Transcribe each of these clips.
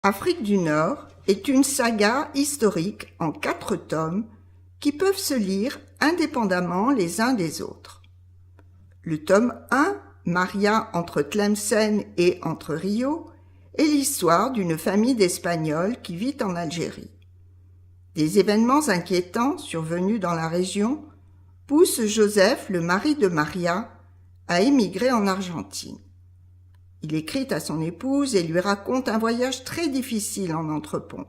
Afrique du Nord est une saga historique en 4 tomes qui peuvent se lire indépendamment les uns des autres. Le tome 1, Maria entre Tlemcen et Entre Rio, est l'histoire d'une famille d'Espagnols qui vit en Algérie. Des événements inquiétants survenus dans la région poussent Joseph, le mari de Maria, à émigrer en Argentine. Il écrit à son épouse et lui raconte un voyage très difficile en entrepont.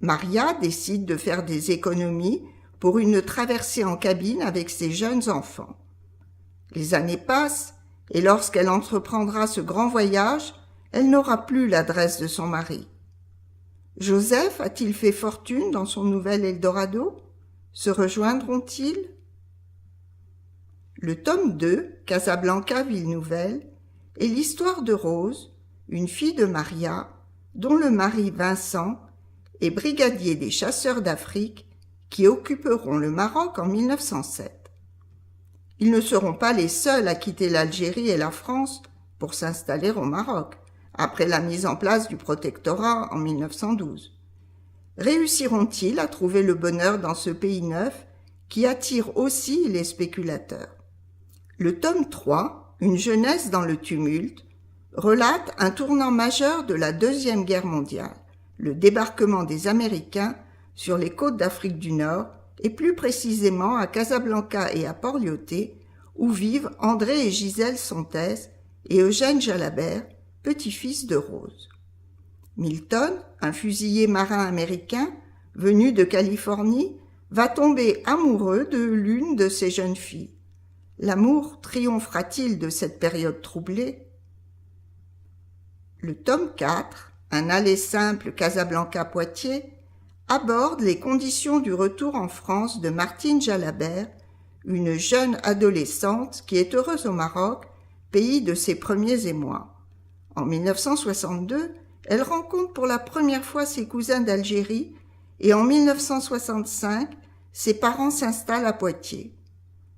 Maria décide de faire des économies pour une traversée en cabine avec ses jeunes enfants. Les années passent et lorsqu'elle entreprendra ce grand voyage, elle n'aura plus l'adresse de son mari. Joseph a-t-il fait fortune dans son nouvel Eldorado? Se rejoindront-ils? Le tome 2, Casablanca, ville nouvelle, est l'histoire de Rose, une fille de Maria, dont le mari Vincent est brigadier des chasseurs d'Afrique qui occuperont le Maroc en 1907. Ils ne seront pas les seuls à quitter l'Algérie et la France pour s'installer au Maroc, après la mise en place du protectorat en 1912. Réussiront-ils à trouver le bonheur dans ce pays neuf qui attire aussi les spéculateurs? Le tome 3, Une jeunesse dans le tumulte, relate un tournant majeur de la Deuxième Guerre mondiale, le débarquement des Américains sur les côtes d'Afrique du Nord et plus précisément à Casablanca et à Port-Lyautey, où vivent André et Gisèle Sontès et Eugène Jalabert, petit-fils de Rose. Milton, un fusilier marin américain venu de Californie, va tomber amoureux de l'une de ces jeunes filles. L'amour triomphera-t-il de cette période troublée? Le tome 4, Un aller simple Casablanca-Poitiers, aborde les conditions du retour en France de Martine Jalabert, une jeune adolescente qui est heureuse au Maroc, pays de ses premiers émois. En 1962, elle rencontre pour la première fois ses cousins d'Algérie et en 1965, ses parents s'installent à Poitiers.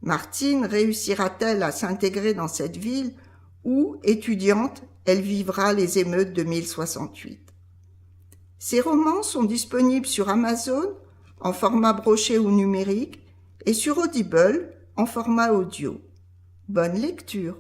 Martine réussira-t-elle à s'intégrer dans cette ville où, étudiante, elle vivra les émeutes de 1068? Ces romans sont disponibles sur Amazon en format broché ou numérique et sur Audible en format audio. Bonne lecture!